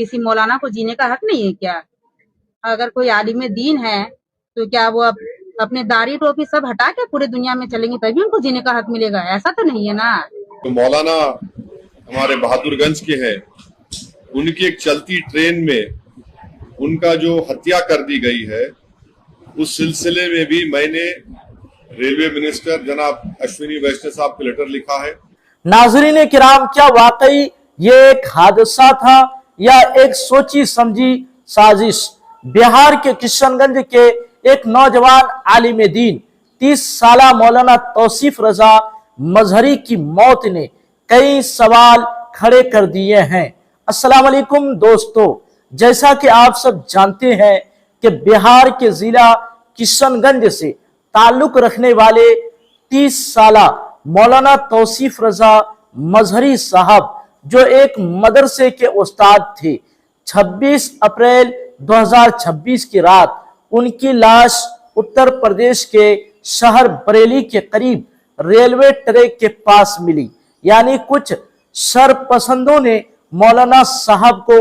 किसी मौलाना को जीने का हक नहीं है क्या? अगर कोई आलिम दीन है तो क्या वो अपने दाढ़ी टोपी सब हटा के पूरे दुनिया में चलेंगे तभी उनको जीने का हक मिलेगा? ऐसा तो नहीं है ना। तो मौलाना हमारे बहादुरगंज के हैं, उनकी एक चलती ट्रेन में उनका जो हत्या कर दी गई है, उस सिलसिले में भी मैंने रेलवे मिनिस्टर जनाब अश्विनी वैष्णव साहब को लेटर लिखा है। नाज़रीन किराम, क्या वाकई ये एक हादसा था या एक सोची समझी साजिश? बिहार के किशनगंज के एक नौजवान आलिम दीन 30 साला मौलाना तौसीफ रजा मजहरी की मौत ने कई सवाल खड़े कर दिए हैं। अस्सलाम वालेकुम दोस्तों, जैसा कि आप सब जानते हैं कि बिहार के जिला किशनगंज से ताल्लुक रखने वाले 30 साला मौलाना तौसीफ रजा मजहरी साहब, जो एक मदरसे के उस्ताद थे, 26 अप्रैल 2026 की रात उनकी लाश उत्तर प्रदेश के शहर बरेली के करीब रेलवे ट्रैक के पास मिली। यानी कुछ शरपसंदों ने मौलाना साहब को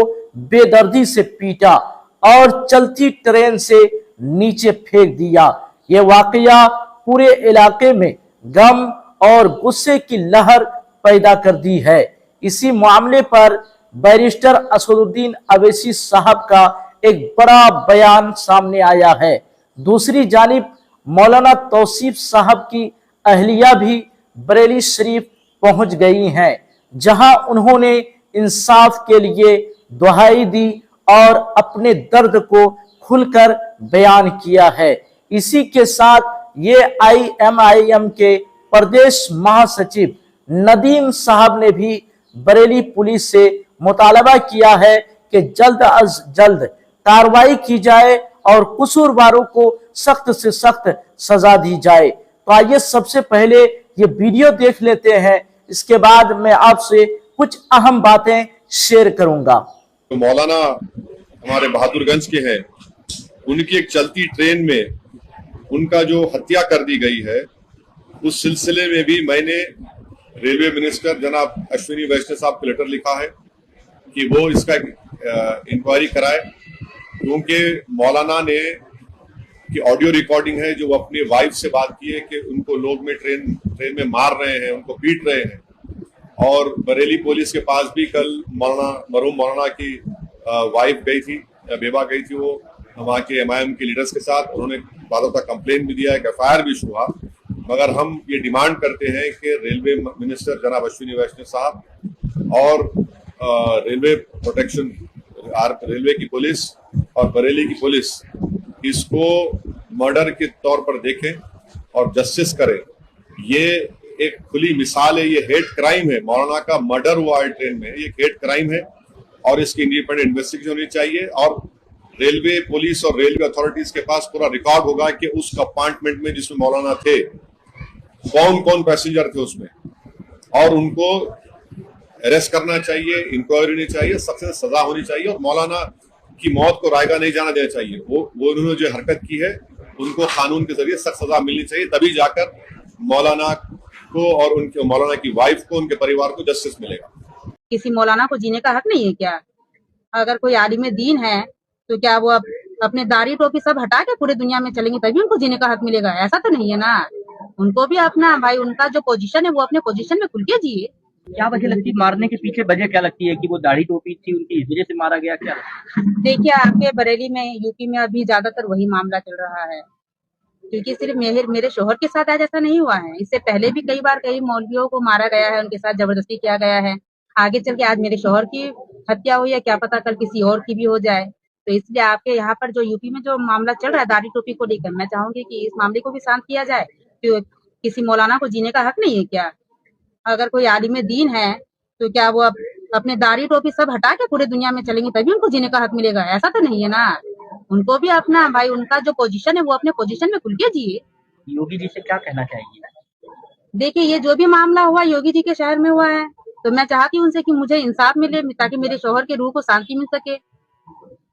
बेदर्दी से पीटा और चलती ट्रेन से नीचे फेंक दिया। यह वाकया पूरे इलाके में गम और गुस्से की लहर पैदा कर दी है। इसी मामले पर बैरिस्टर असदुद्दीन अवैसी साहब का एक बड़ा बयान सामने आया है। दूसरी जानिब मौलाना तौसीफ साहब की अहलिया भी बरेली शरीफ पहुंच गई हैं, जहां उन्होंने इंसाफ के लिए दुहाई दी और अपने दर्द को खुलकर बयान किया है। इसी के साथ ये IMIM के प्रदेश महासचिव नदीम साहब ने भी बरेली पुलिस से मुतालबा किया है कि जल्द अज जल्द कार्रवाई की जाए और कसूरवारों को सख्त से सख्त सजा दी जाए। तो आइए सबसे पहले ये वीडियो देख लेते हैं, इसके बाद मैं आपसे कुछ अहम बातें शेयर करूंगा। तो मौलाना हमारे बहादुरगंज के हैं, उनकी एक चलती ट्रेन में उनका जो हत्या कर दी गई है, उस सिलसिले में भी मैंने रेलवे मिनिस्टर जनाब अश्विनी वैष्णव साहब को लेटर लिखा है कि वो इसका इंक्वायरी कराए, क्योंकि मौलाना ने की ऑडियो रिकॉर्डिंग है जो वो अपनी वाइफ से बात की है कि उनको लोग में ट्रेन में मार रहे हैं, उनको पीट रहे हैं। और बरेली पुलिस के पास भी कल मरहूम मौलाना की वाइफ गई थी, बेबा गई थी, वो वहाँ के MIM के लीडर्स के साथ। उन्होंने बातों का कंप्लेन भी दिया है, FIR भी हुआ। मगर हम ये डिमांड करते हैं कि रेलवे मिनिस्टर जनाब अश्विनी वैष्णव साहब और रेलवे प्रोटेक्शन, रेलवे की पुलिस और बरेली की पुलिस इसको मर्डर के तौर पर देखें और जस्टिस करें। ये एक खुली मिसाल है, ये हेट क्राइम है। मौलाना का मर्डर हुआ है ट्रेन में, ये हेट क्राइम है और इसकी इंडिपेंडेंट इन्वेस्टिगेशन होनी चाहिए। और रेलवे पुलिस और रेलवे अथॉरिटीज के पास पूरा रिकॉर्ड होगा कि उस कंपार्टमेंट में जिसमें मौलाना थे कौन कौन पैसेंजर थे उसमें, और उनको अरेस्ट करना चाहिए, इंक्वायरी होनी चाहिए, सख्त सजा होनी चाहिए और मौलाना की मौत को रायगा नहीं जाना देना चाहिए। वो उन्होंने जो हरकत की है उनको कानून के जरिए सख्त सजा मिलनी चाहिए, तभी जाकर मौलाना को और उनके मौलाना की वाइफ को, उनके परिवार को जस्टिस मिलेगा। किसी मौलाना को जीने का हक नहीं है क्या? अगर कोई आलिम दीन है तो क्या वो अपने दाढ़ी टोपी सब हटा के पूरे दुनिया में चलेंगे तभी उनको जीने का हक मिलेगा? ऐसा तो नहीं है ना। उनको भी अपना भाई, उनका जो पोजीशन है वो अपने पोजीशन में खुल के जिए। क्या वजह लगती है मारने के पीछे? वजह क्या लगती है कि वो दाढ़ी टोपी थी उनकी, इस वजह से मारा गया क्या? देखिए, आपके बरेली में, यूपी में अभी ज्यादातर वही मामला चल रहा है, क्योंकि सिर्फ मेरे शोहर के साथ आज ऐसा नहीं हुआ है। इससे पहले भी कई बार कई मौलवियों को मारा गया है, उनके साथ जबरदस्ती किया गया है। आगे चल के आज मेरे शोहर की हत्या हुई है, क्या पता कल किसी और की भी हो जाए। तो इसलिए आपके यहाँ पर जो यूपी में जो मामला चल रहा है दाढ़ी टोपी को लेकर, मैं चाहूंगी कि इस मामले को भी शांत किया जाए। कि किसी मौलाना को जीने का हक नहीं है क्या? अगर कोई आलिम दीन है तो क्या वो अपने दाढ़ी टोपी सब हटा के पूरे दुनिया में चलेंगे तभी उनको जीने का हक मिलेगा? ऐसा तो नहीं है ना। उनको भी अपना भाई, उनका जो पोजीशन है वो अपने पोजीशन में खुल के जिए। योगी जी से क्या कहना चाहेंगे? देखिए, ये जो भी मामला हुआ योगी जी के शहर में हुआ है, तो मैं चाहती हूँ उनसे कि मुझे इंसाफ मिले, ताकि मेरे शोहर के रूह को शांति मिल सके।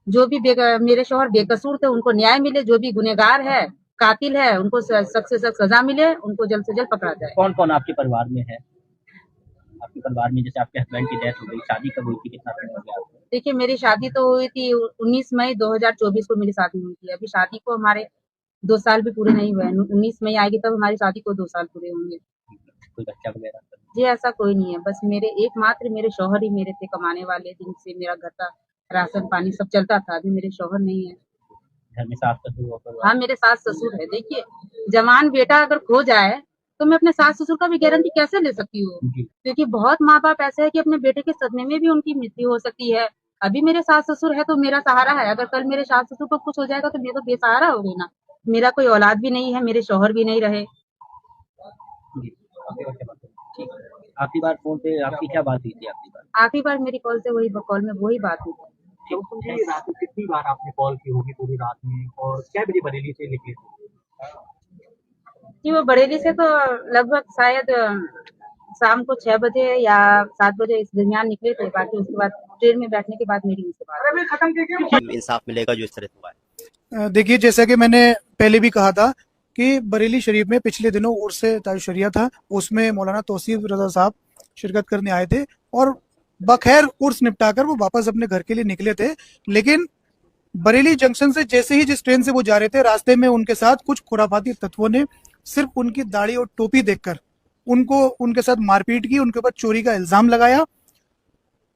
जो भी मेरे शोहर बेकसूर थे उनको न्याय मिले, जो भी गुनहगार है, कातिल है, उनको सख्त से सख्त सजा मिले, उनको जल्द से जल्द पकड़ा जाए। कौन कौन आपके परिवार में है? आपके परिवार में? जैसे आपके हस्बैंड की डेथ हो गई, शादी कब हुई थी, कितना समय हो गया आपको? देखिए मेरी शादी तो हुई थी 19 मई 2024 को मेरी शादी हुई थी। अभी शादी को हमारे 2 साल भी पूरे नहीं हुए हैं। 19 मई आएगी तब हमारी शादी को 2 साल पूरे होंगे। कोई बच्चा वगैरह? जी ऐसा कोई नहीं है, बस मेरे एकमात्र मेरे शौहर ही मेरे थे कमाने वाले, जिनसे मेरा घर का राशन पानी सब चलता था। अभी मेरे शौहर नहीं है। घर में सास ससुर और हाँ मेरे सास ससुर है। देखिए जवान बेटा अगर खो जाए तो मैं अपने सास ससुर का भी गारंटी कैसे ले सकती हूँ, जी। क्योंकि बहुत माँ बाप ऐसे है कि अपने बेटे के सदमे में भी उनकी मृत्यु हो सकती है। अभी मेरे सास ससुर है तो मेरा सहारा है, अगर कल मेरे सास ससुर को कुछ हो जाएगा तो मैं तो बेसहारा हो गई ना। मेरा कोई औलाद भी नहीं है, मेरे शौहर भी नहीं रहे। जी। ठीक है। आखिरी बार फोन पे आपकी क्या बात हुई थी आखिरी बार? आखिरी बार मेरी कॉल से कॉल में वही बात हुई थी। जी, रात को कितनी बार आपने कॉल की होगी पूरी रात में, और क्या बजे बरेली से निकले थे? जी वो बरेली से तो लगभग शायद शाम को 6 बजे या 7 बजे इस दरमियान निकले थे। बाकी उसके बाद ट्रेन में बैठने के बाद मेरी उनसे बात हुई। इंसाफ मिलेगा जो इस तरह हुआ है। देखिए जैसा कि मैंने पहले भी कहा था कि बरेली शरीफ में पिछले दिनों उर्स तायुशरिया था, उसमें मौलाना तौसीफ रजा साहब शिरकत करने आए थे और बखैर उर्स निपटाकर वो वापस अपने घर के लिए निकले थे। लेकिन बरेली जंक्शन से जैसे ही जिस ट्रेन से वो जा रहे थे, रास्ते में उनके साथ कुछ खुराफाती तत्वों ने सिर्फ उनकी दाढ़ी और टोपी देखकर उनके साथ मारपीट की, उनके ऊपर चोरी का इल्जाम लगाया।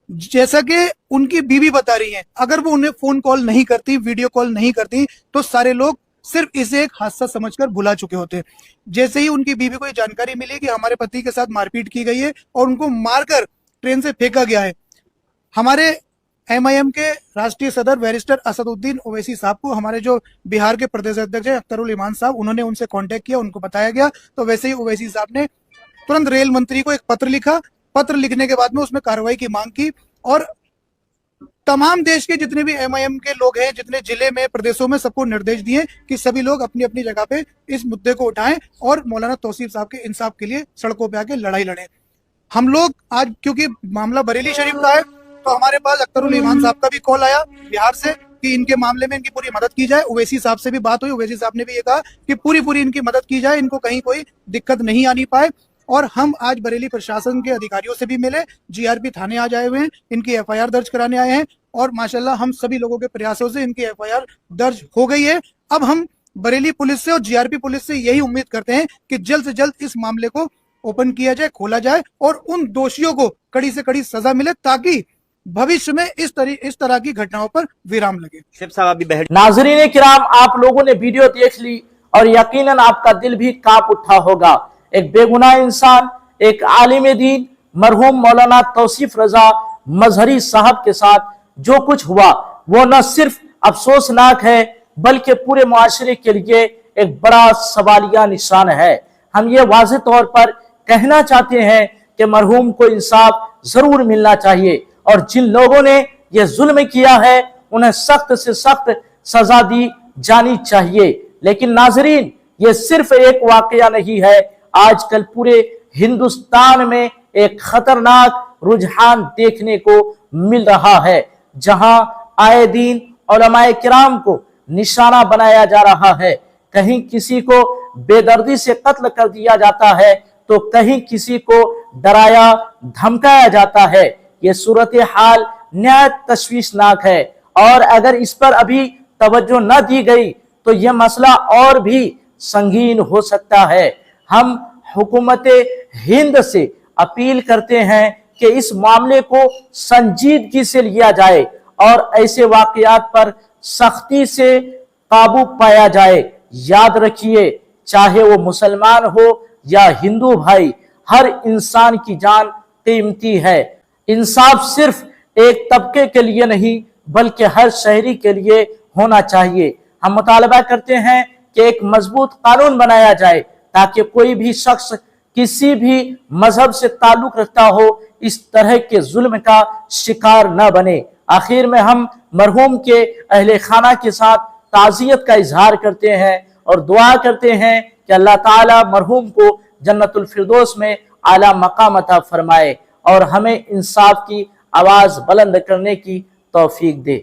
जैसा कि उनकी बीवी बता रही है, अगर वो उन्हें फोन कॉल नहीं करती, वीडियो कॉल नहीं करती, तो सारे लोग सिर्फ इसे एक हादसा समझकर भुला चुके होते। जैसे ही उनकी बीवी को ये जानकारी मिली कि हमारे पति के साथ मारपीट की गई है और उनको मारकर ट्रेन से फेंका गया है, हमारे एमआईएम के राष्ट्रीय सदर बैरिस्टर असदुद्दीन ओवैसी साहब को हमारे जो बिहार के प्रदेश अध्यक्ष है अख्तरुल ईमान साहब, उन्होंने उनसे कांटेक्ट किया, उनको बताया गया। तो वैसे ही ओवैसी साहब ने तुरंत रेल मंत्री को एक पत्र लिखा। पत्र लिखने के बाद में उसमें कार्रवाई की मांग की और तमाम देश के जितने भी एमआईएम के लोग हैं, जितने जिले में प्रदेशों में, सबको निर्देश दिए कि सभी लोग अपनी अपनी जगह पे इस मुद्दे को उठाएं और मौलाना तौसीफ साहब के इंसाफ के लिए सड़कों पे आके लड़ाई लड़ें। हम लोग आज क्योंकि मामला बरेली शरीफ का है तो हमारे पास अख्तरुल ईमान साहब का भी कॉल आया बिहार से कि इनके मामले में इनकी पूरी मदद की जाए। ओवैसी साहब से भी बात हुई, ओवैसी साहब ने भी ये कहा कि पूरी इनकी मदद की जाए, इनको कहीं कोई दिक्कत नहीं आनी पाए। और हम आज बरेली प्रशासन के अधिकारियों से भी मिले, जीआरपी थाने आज आए हुए हैं, इनकी एफआईआर दर्ज कराने आए हैं और माशाल्लाह हम सभी लोगों के प्रयासों से इनकी एफआईआर दर्ज हो गई है। अब हम बरेली पुलिस से और जीआरपी पुलिस से यही उम्मीद करते हैं कि जल्द से जल्द इस मामले को ओपन किया जाए, खोला जाए और उन दोषियों को कड़ी से कड़ी सजा मिले ताकि भविष्य में इस तरह की घटनाओं पर विराम लगे। सिर्फ साहब अभी नाजरीन किराम, आप लोगों ने वीडियो देख ली और यकीनन आपका दिल भी कांप उठा होगा। एक बेगुनाह इंसान, एक आलिम दीन मरहूम मौलाना तौसीफ रजा मजहरी साहब के साथ जो कुछ हुआ वो न सिर्फ अफसोसनाक है बल्कि पूरे मुआशरे के लिए एक बड़ा सवालिया निशान है। हम ये वाज़ेह तौर पर कहना चाहते हैं कि मरहूम को इंसाफ जरूर मिलना चाहिए और जिन लोगों ने ये जुल्म किया है उन्हें सख्त से सख्त सजा दी जानी चाहिए। लेकिन नाजरीन, ये सिर्फ एक वाकया नहीं है, आजकल पूरे हिंदुस्तान में एक खतरनाक रुझान देखने को मिल रहा है जहां आए दिन उलमाए किराम को निशाना बनाया जा रहा है। कहीं किसी को बेदर्दी से कत्ल कर दिया जाता है तो कहीं किसी को डराया धमकाया जाता है। ये सूरत हाल निहायत तशवीशनाक है और अगर इस पर अभी तवज्जो न दी गई तो यह मसला और भी संगीन हो सकता है। हम हुकूमत हिंद से अपील करते हैं कि इस मामले को संजीदगी से लिया जाए और ऐसे वाकयात पर सख्ती से काबू पाया जाए। याद रखिए, चाहे वो मुसलमान हो या हिंदू भाई, हर इंसान की जान कीमती है। इंसाफ सिर्फ एक तबके के लिए नहीं बल्कि हर शहरी के लिए होना चाहिए। हम मुतालबा करते हैं कि एक मजबूत कानून बनाया जाए ताकि कोई भी शख्स किसी भी मजहब से ताल्लुक रखता हो इस तरह के जुल्म का शिकार न बने। आखिर में हम मरहूम के अहले खाना के साथ ताज़ियत का इजहार करते हैं और दुआ करते हैं कि अल्लाह ताला मरहूम को जन्नतुल फिरदौस में आला मकाम अता फरमाए और हमें इंसाफ की आवाज बुलंद करने की तौफीक दे।